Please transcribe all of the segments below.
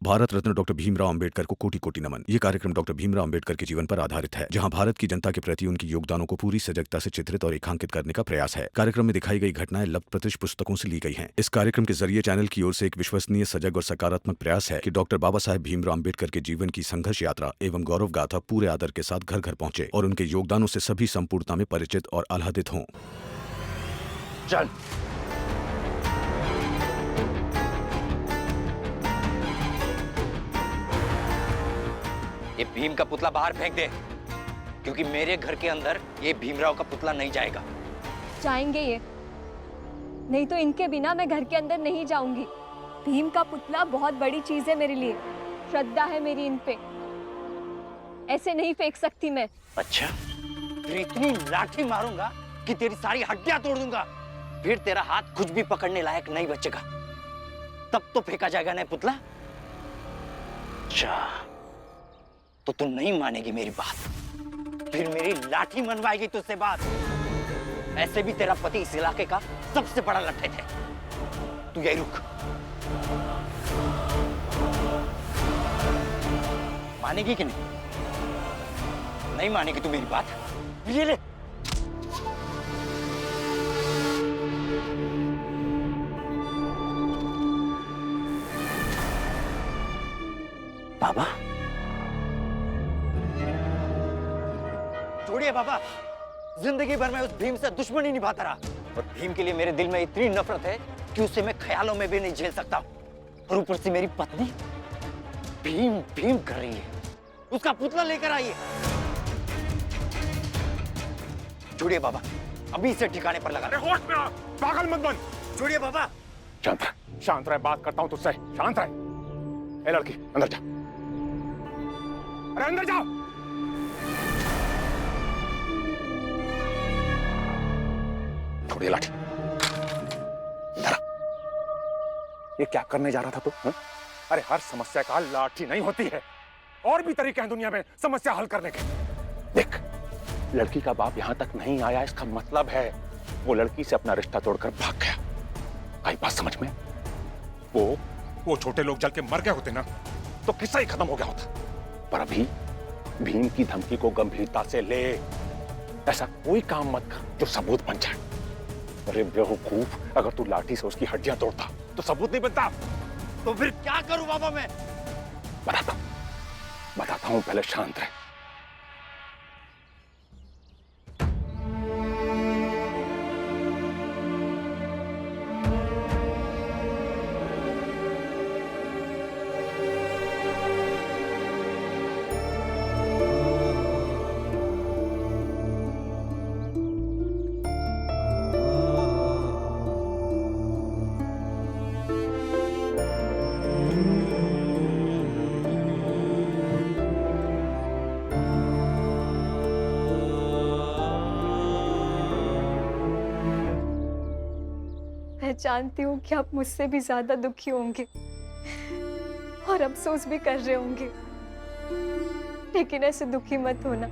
Bharat Ratna doctor Bhimrao Ambedkar को कोटि कोटि नमन। ये कार्यक्रम डॉक्टर भीमराव अंबेडकर के जीवन पर आधारित है, जहां भारत की जनता के प्रति उनके योगदानों को पूरी सजगता से चित्रित और रेखांकित करने का प्रयास है। कार्यक्रम में दिखाई गई घटनाएं लब्ध प्रतिष्ठ पुस्तकों से ली गई हैं। इस कार्यक्रम के जरिए चैनल की ओर से एक विश्वसनीय, सजग और सकारात्मक प्रयास है कि डॉक्टर बाबा साहेब भीमराव अंबेडकर के जीवन की संघर्ष यात्रा एवं गौरव गाथा पूरे आदर के साथ घर घर पहुंचे और उनके योगदानों से सभी संपूर्णता में परिचित और आह्लादित हों। चल। ये भीम का पुतला बाहर फेंक दे, क्योंकि मेरे घर के अंदर ये भीमराव का पुतला नहीं जाएगा। जाएंगे ये, नहीं तो इनके बिना मैं घर के अंदर नहीं जाऊंगी। भीम का पुतला बहुत बड़ी चीज है मेरे लिए, श्रद्धा है मेरी इन पे, ऐसे नहीं फेंक सकती मैं। अच्छा, फिर इतनी लाठी मारूंगा कि तेरी सारी हड्डियां तोड़ दूंगा, फिर तेरा हाथ कुछ भी पकड़ने लायक नहीं बचेगा, तब तो फेंका जाएगा ना पुतला। अच्छा, तो तू नहीं मानेगी मेरी बात, फिर मेरी लाठी मनवाएगी तुझसे बात। ऐसे भी तेरा पति इस इलाके का सबसे बड़ा लट्ठे थे। तू यही रुक। मानेगी कि नहीं? नहीं मानेगी तू मेरी बात? ये ले। बाबा, छोड़िए बाबा, जिंदगी भर मैं उस भीम से दुश्मनी निभाता रहा, और भीम के लिए मेरे दिल में इतनी नफरत है कि उसे मैं ख्यालों में भी नहीं झेल सकता। और ऊपर से मेरी पत्नी भीम भीम कर रही है, उसका पुतला लेकर आई है। छोड़िए बाबा, अभी इसे ठिकाने पर लगा। होश में आ, पागल मत बन। छोड़िए बाबा। शांत रह, बात करता हूं तुझसे, शांत रह। ए लड़की, अंदर जा। अरे अंदर जाओ। छोड़िए लाठी। धरा। ये क्या करने जा रहा था तू? अरे हर समस्या का लाठी नहीं होती है, और भी तरीके हैं दुनिया में समस्या हल करने के। देख, लड़की का बाप यहां तक नहीं आया, इसका मतलब है वो लड़की से अपना रिश्ता तोड़कर भाग गया। आई बात समझ में? वो छोटे लोग जल के मर गए होते ना, तो किस्सा ही खत्म हो गया होता। पर अभी भीम की धमकी को गंभीरता से ले, ऐसा कोई काम मत कर जो सबूत बन जाए। अरे बेवकूफ, अगर तू लाठी से उसकी हड्डियां तोड़ता तो सबूत नहीं बनता। तो फिर क्या करूं बाबा मैं? बताता हूं, पहले शांत रह। मैं जानती हूँ कि आप मुझसे भी ज्यादा दुखी होंगे और अफसोस भी कर रहे होंगे, लेकिन ऐसे दुखी मत होना।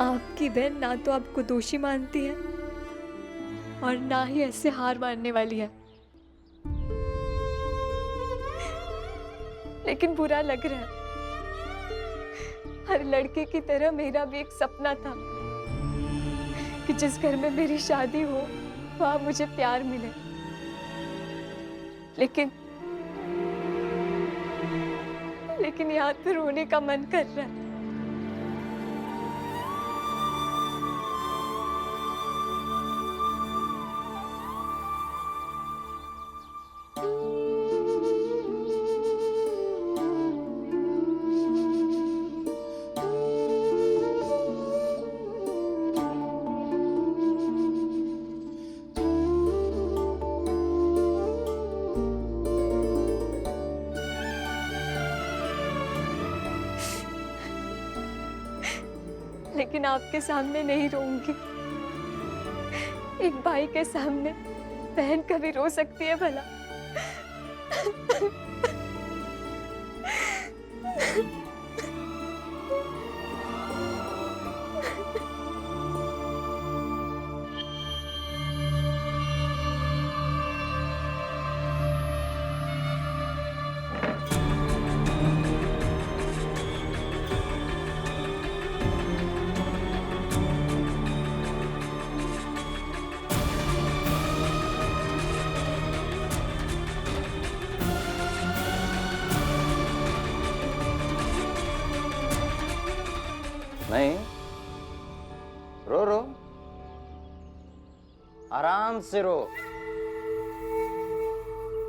आपकी बहन ना तो आपको दोषी मानती है और ना ही ऐसे हार मानने वाली है, लेकिन बुरा लग रहा है। हर लड़के की तरह मेरा भी एक सपना था कि जिस घर में मेरी शादी हो वहां मुझे प्यार मिले, लेकिन यहाँ तो रोने का मन कर रहा है। लेकिन आपके सामने नहीं रोऊंगी। एक भाई के सामने बहन कभी रो सकती है भला? नहीं, रो रो, आराम से रो,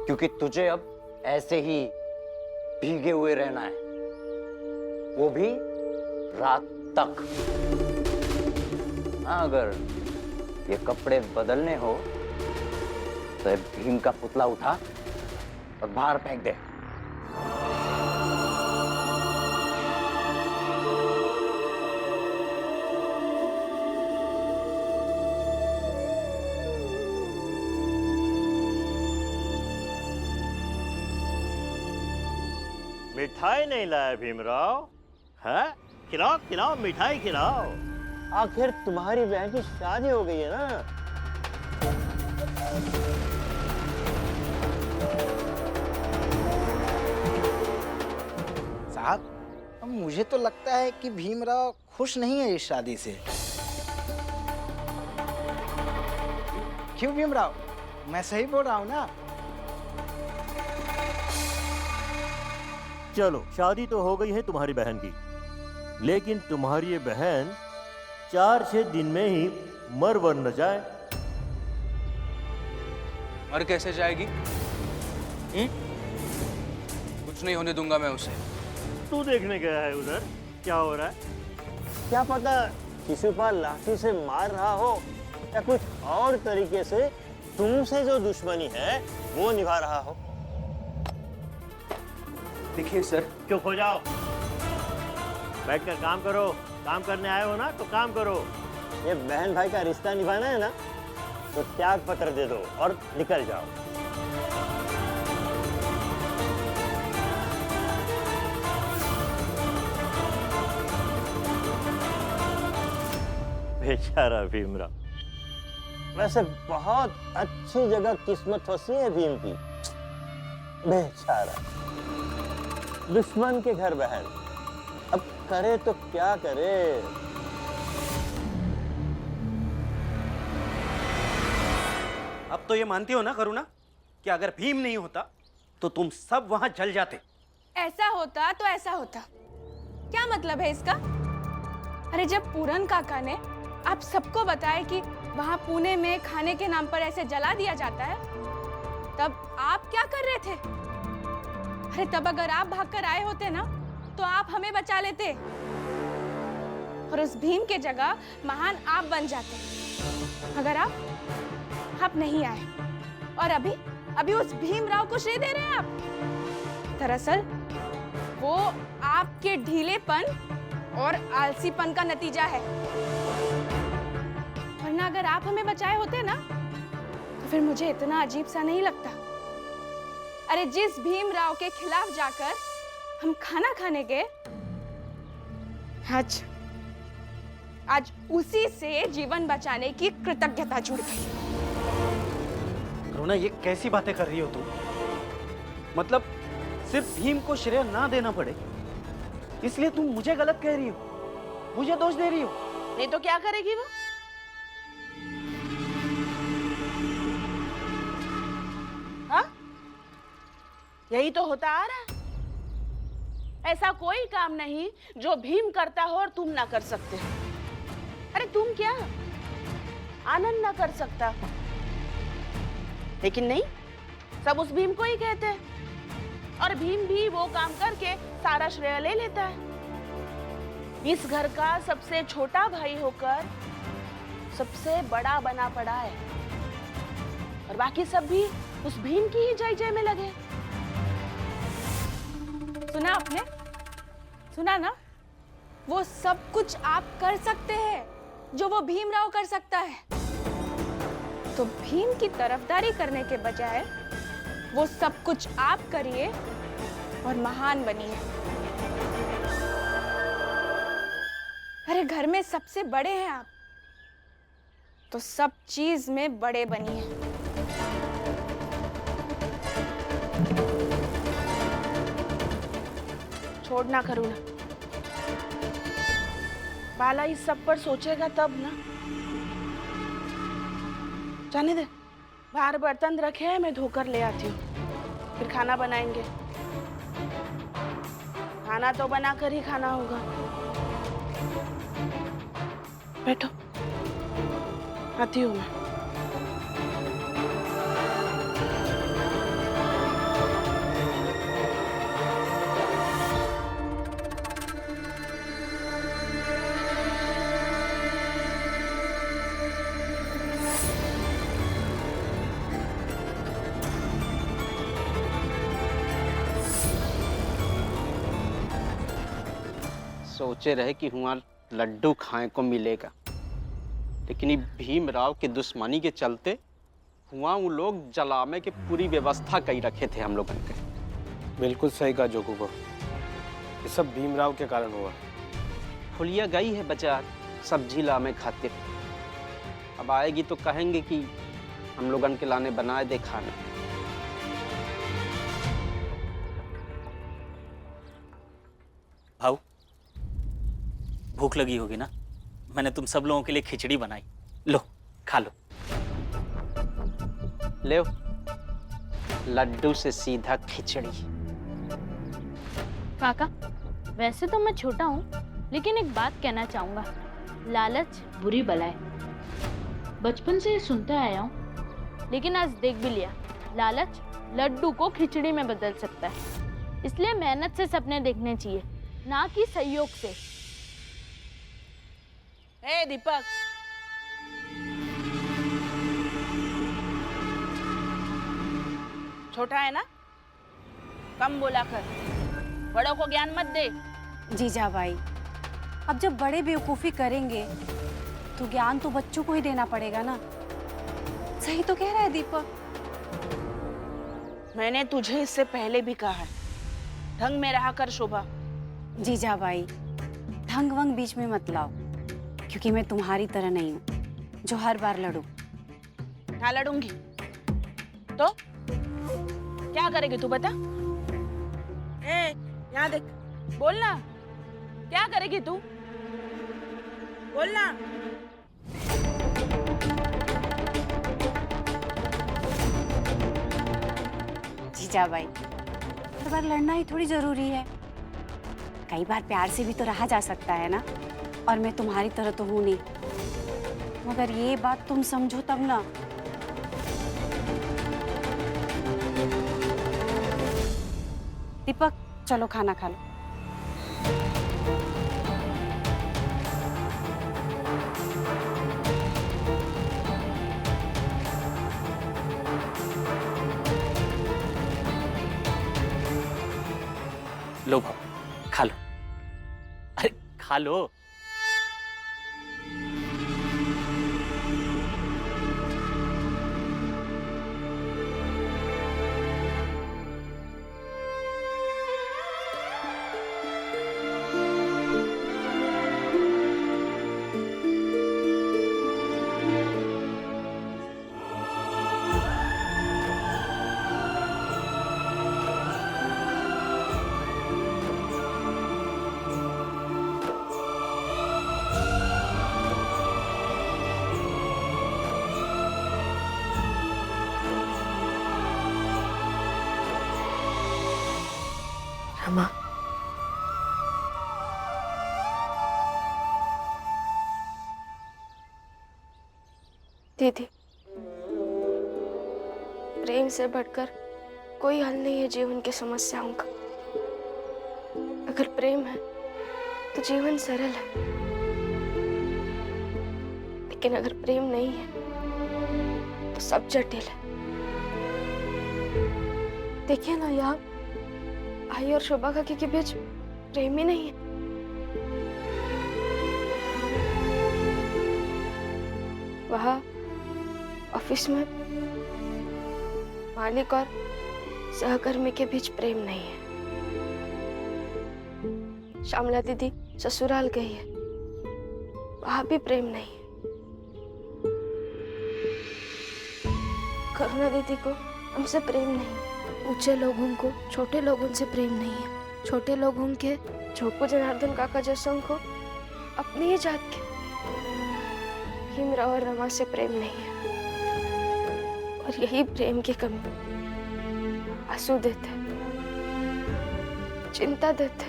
क्योंकि तुझे अब ऐसे ही भीगे हुए रहना है, वो भी रात तक। हाँ, अगर ये कपड़े बदलने हो तो भीम का पुतला उठा और बाहर फेंक दे। मिठाई नहीं लाया भीमराव? है? खिलाओ खिलाओ, मिठाई खिलाओ। आखिर तुम्हारी बहन की शादी हो गई है ना? साहब, मुझे तो लगता है कि भीमराव खुश नहीं है इस शादी से। क्यों भीमराव, मैं सही बोल रहा हूँ ना? चलो, शादी तो हो गई है तुम्हारी बहन की, लेकिन तुम्हारी ये बहन 4-6 दिन में ही मर वर न जाए। मर कैसे जाएगी? कुछ नहीं होने दूंगा मैं उसे। तू देखने गया है उधर क्या हो रहा है? क्या पता किसी पर लाठी से मार रहा हो या कुछ और तरीके से तुमसे जो दुश्मनी है वो निभा रहा हो। देखिए सर, चुप हो जाओ, बैठकर काम करो। काम करने आए हो ना तो काम करो। ये बहन भाई का रिश्ता निभाना है ना, तो त्याग पत्र दे दो और निकल जाओ। बेचारा भीमराव। वैसे बहुत अच्छी जगह किस्मत फंसी है भीम की। बेचारा दुश्मन के घर बहन, अब करे तो क्या करे। अब तो ये मानती हो ना करुणा कि अगर भीम नहीं होता तो तुम सब वहां जल जाते। ऐसा होता तो ऐसा होता, क्या मतलब है इसका? अरे जब पूरन काका ने आप सबको बताया कि वहां पुणे में खाने के नाम पर ऐसे जला दिया जाता है, तब आप क्या कर रहे थे? अरे तब अगर आप भागकर आए होते ना तो आप हमें बचा लेते और उस भीम के जगह महान आप बन जाते। अगर आप नहीं आए और अभी उस भीमराव को श्रेय दे रहे हैं आप। दरअसल वो आपके ढीलेपन और आलसीपन का नतीजा है। वरना अगर आप हमें बचाए होते ना तो फिर मुझे इतना अजीब सा नहीं लगता। अरे जिस भीमराव के खिलाफ जाकर हम खाना खाने गए, आज उसी से जीवन बचाने की कृतज्ञता जुड़ गई। करुणा, ये कैसी बातें कर रही हो तुम? मतलब सिर्फ भीम को श्रेय ना देना पड़े इसलिए तुम मुझे गलत कह रही हो, मुझे दोष दे रही हो? नहीं तो क्या करेगी वो? हाँ, यही तो होता आ रहा है। ऐसा कोई काम नहीं जो भीम करता हो और तुम ना कर सकते। अरे तुम क्या आनंद ना कर सकता? लेकिन नहीं, सब उस भीम को ही कहते हैं और भीम भी वो काम करके सारा श्रेय ले लेता है। इस घर का सबसे छोटा भाई होकर सबसे बड़ा बना पड़ा है और बाकी सब भी उस भीम की ही जय जय में लगे। सुना आपने? सुना ना? वो सब कुछ आप कर सकते हैं जो वो भीमराव कर सकता है। तो भीम की तरफदारी करने के बजाय वो सब कुछ आप करिए और महान बनिए। अरे घर में सबसे बड़े हैं आप, तो सब चीज में बड़े बनिए। छोड़ना करुणा, बाला इस सब पर सोचेगा तब ना। जाने दे, बाहर बर्तन रखे हैं, मैं धोकर ले आती हूँ, फिर खाना बनाएंगे। खाना तो बनाकर ही खाना होगा। बैठो, आती हूँ मैं। सोचे रहे कि हुआ लड्डू खाए को मिलेगा, लेकिन ये भीमराव की दुश्मनी के चलते हुआ वो लोग जलामे की पूरी व्यवस्था कर रखे थे हम लोगों के। बिल्कुल सही कहा जोगू को, ये सब भीमराव के कारण हुआ। फुलिया गई है बाजार सब्जी लामे खातिर, अब आएगी तो कहेंगे कि हम लोगन के लाने बनाए दे खाने। भाऊ, भूख लगी होगी ना, मैंने तुम सब लोगों के लिए खिचड़ी बनाई, लो खा लो। ले लड्डू से सीधा खिचड़ी। काका, वैसे तो मैं छोटा हूँ, लेकिन एक बात कहना चाहूंगा, लालच बुरी बला है। बचपन से सुनते आया हूँ, लेकिन आज देख भी लिया, लालच लड्डू को खिचड़ी में बदल सकता है। इसलिए मेहनत से सपने देखने चाहिए, ना कि सहयोग से। ए दीपक, छोटा है ना, कम बोला कर, बड़ों को ज्ञान मत दे। जीजा भाई, अब जब बड़े बेवकूफी करेंगे तो ज्ञान तो बच्चों को ही देना पड़ेगा ना। सही तो कह रहा है दीपक। मैंने तुझे इससे पहले भी कहा है, ढंग में रहा कर शोभा। जीजा भाई, ढंग वंग बीच में मत लाओ, क्योंकि मैं तुम्हारी तरह नहीं हूँ जो हर बार लड़ूं। ना लड़ूंगी तो क्या करेगी तू बता? ए, यहाँ देख, बोलना, क्या करेगी तू? बोलना। जीजा भाई, हर बार लड़ना ही थोड़ी जरूरी है। कई बार प्यार से भी तो रहा जा सकता है ना। और मैं तुम्हारी तरह तो हूं नहीं, मगर ये बात तुम समझो तब ना। दीपक, चलो खाना खा लो। लो भाऊ, खा लो। अरे खा लो। रमा, दीदी, प्रेम से बढ़कर कोई हल नहीं है जीवन की समस्याओं का। अगर प्रेम है तो जीवन सरल है, लेकिन अगर प्रेम नहीं है तो सब जटिल है। देखिए ना, यहाँ आई और शोभा काकी के बीच प्रेम ही नहीं है। वहाँ ऑफिस में मालिक और सहकर्मी के बीच प्रेम नहीं है। श्यामला दीदी ससुराल गई है, वहाँ भी प्रेम नहीं है। करुणा दीदी को हमसे प्रेम नहीं है। ऊंचे लोगों को छोटे लोगों से प्रेम नहीं है। छोटे लोगों के झोंकू जनार्दन काका जैसों को अपनी ही जात के भीमराव और रमा से प्रेम नहीं है। और यही प्रेम की कमी आंसू देते, चिंता देते,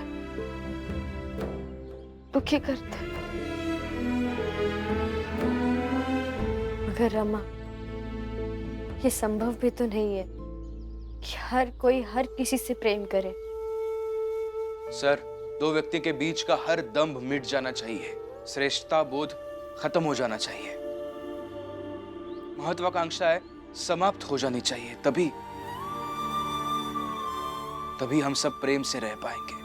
दुखी करते। मगर रमा, ये संभव भी तो नहीं है कि हर कोई हर किसी से प्रेम करे। सर, दो व्यक्ति के बीच का हर दंभ मिट जाना चाहिए, श्रेष्ठता बोध खत्म हो जाना चाहिए, महत्वाकांक्षाएं समाप्त हो जानी चाहिए, तभी हम सब प्रेम से रह पाएंगे।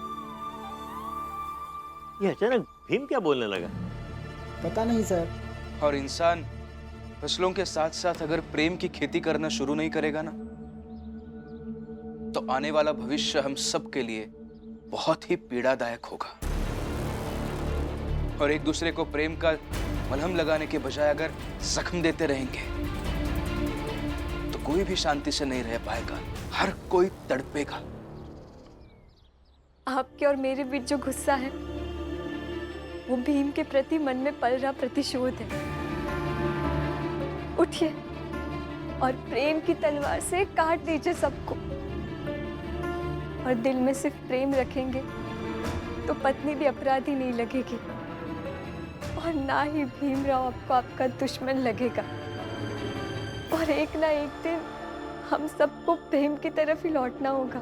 ये अचानक भीम क्या बोलने लगा? पता नहीं सर। और इंसान फसलों के साथ साथ अगर प्रेम की खेती करना शुरू नहीं करेगा ना, तो आने वाला भविष्य हम सब के लिए बहुत ही पीड़ादायक होगा। और एक दूसरे को प्रेम का मलहम लगाने के बजाय अगर जख्म देते रहेंगे तो कोई भी शांति से नहीं रह पाएगा, हर कोई तड़पेगा। आपके और मेरे बीच जो गुस्सा है वो भीम के प्रति मन में पल रहा प्रतिशोध है। उठिए और प्रेम की तलवार से काट दीजिए सबको। और दिल में सिर्फ प्रेम रखेंगे तो पत्नी भी अपराधी नहीं लगेगी, और ना ही भीमराव आपको आपका दुश्मन लगेगा। और एक ना एक दिन हम सबको प्रेम की तरफ ही लौटना होगा।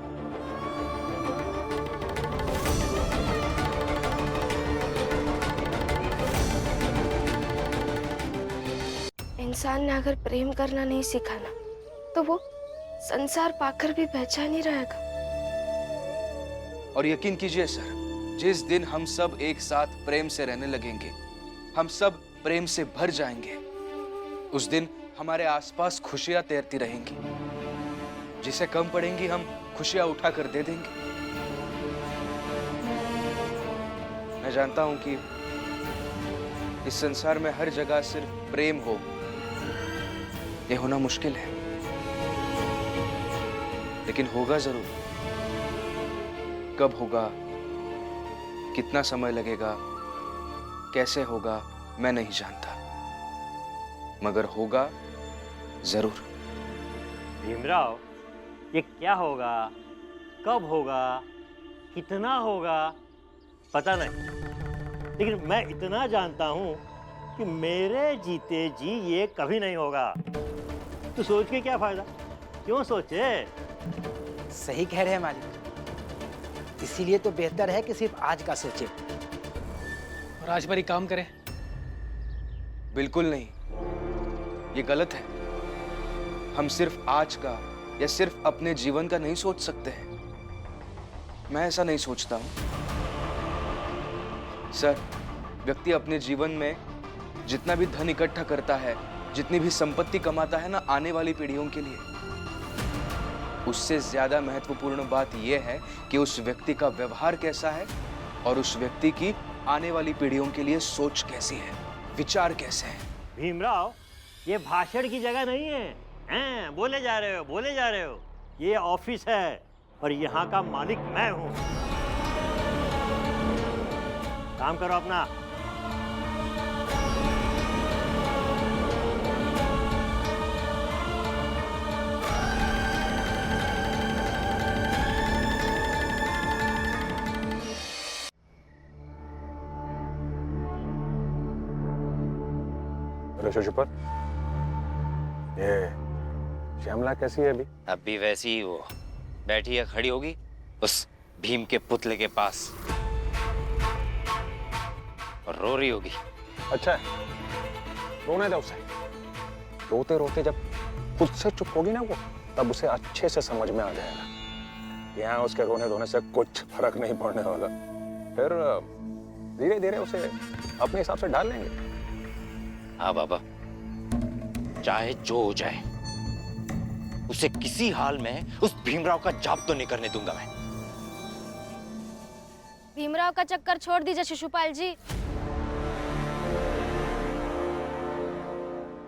इंसान ने अगर प्रेम करना नहीं सीखा ना, तो वो संसार पाकर भी पहचान नहीं रहेगा। और यकीन कीजिए सर, जिस दिन हम सब एक साथ प्रेम से रहने लगेंगे, हम सब प्रेम से भर जाएंगे, उस दिन हमारे आसपास खुशियां तैरती रहेंगी। जिसे कम पड़ेंगी हम खुशियां उठा कर दे देंगे। मैं जानता हूं कि इस संसार में हर जगह सिर्फ प्रेम हो, ये होना मुश्किल है, लेकिन होगा जरूर। कब होगा, कितना समय लगेगा, कैसे होगा, मैं नहीं जानता, मगर होगा जरूर। भीमराव, ये क्या होगा, कब होगा, कितना होगा, पता नहीं, लेकिन मैं इतना जानता हूं कि मेरे जीते जी ये कभी नहीं होगा। तो सोच के क्या फायदा, क्यों सोचे? सही कह रहे हैं मालिक, इसीलिए तो बेहतर है कि सिर्फ आज का सोचे और आज पर ही काम करें। बिल्कुल नहीं, ये गलत है। हम सिर्फ आज का या सिर्फ अपने जीवन का नहीं सोच सकते हैं। मैं ऐसा नहीं सोचता हूं सर। व्यक्ति अपने जीवन में जितना भी धन इकट्ठा करता है, जितनी भी संपत्ति कमाता है ना, आने वाली पीढ़ियों के लिए, उससे ज्यादा महत्वपूर्ण बात यह है कि उस व्यक्ति का व्यवहार कैसा है और उस व्यक्ति की आने वाली पीढ़ियों के लिए सोच कैसी है, विचार कैसे है। भीमराव, ये भाषण की जगह नहीं है। बोले जा रहे हो, बोले जा रहे हो। ये ऑफिस है और यहाँ का मालिक मैं हूँ। काम करो अपना। पर ये श्यामला कैसी है अभी? अभी वैसी ही वो बैठी है, खड़ी होगी उस भीम के पुतले के पास और रो रही होगी। अच्छा है, रोने दो उसे। रोते रोते जब खुद से चुप होगी ना वो, तब उसे अच्छे से समझ में आ जाएगा। यहाँ उसके रोने धोने से कुछ फर्क नहीं पड़ने वाला। फिर धीरे धीरे उसे अपने हिसाब से ढाल लेंगे। हाँ बाबा, चाहे जो हो जाए, उसे किसी हाल में उस भीमराव का जाप तो नहीं करने दूंगा मैं। भीमराव का चक्कर छोड़ दीजिए शिशुपाल जी।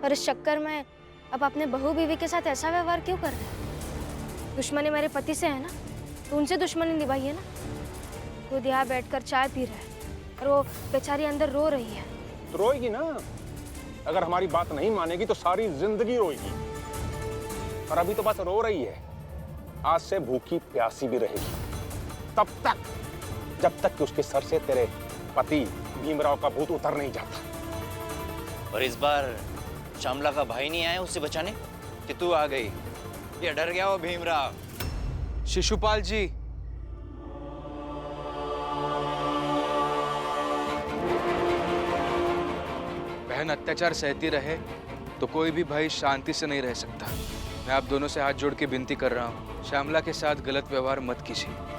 और इस चक्कर में अब अपने बहू बीवी के साथ ऐसा व्यवहार क्यों कर रहे हैं? दुश्मनी मेरे पति से है ना, तो उनसे दुश्मनी निभाइए ना। खुद यहाँ बैठकर चाय पी रहा है और वो बेचारी अंदर रो रही है। तो रोएगी ना, अगर हमारी बात नहीं मानेगी तो सारी जिंदगी रोएगी। और अभी तो बस रो रही है, आज से भूखी प्यासी भी रहेगी तब तक, जब तक कि उसके सर से तेरे पति भीमराव का भूत उतर नहीं जाता। और इस बार श्यामला का भाई नहीं आया उसे बचाने कि तू आ गई? ये डर गया वो भीमराव। शिशुपाल जी, बहन अत्याचार सहती रहे तो कोई भी भाई शांति से नहीं रह सकता। मैं आप दोनों से हाथ जोड़ के विनती कर रहा हूँ, श्यामला के साथ गलत व्यवहार मत कीजिए।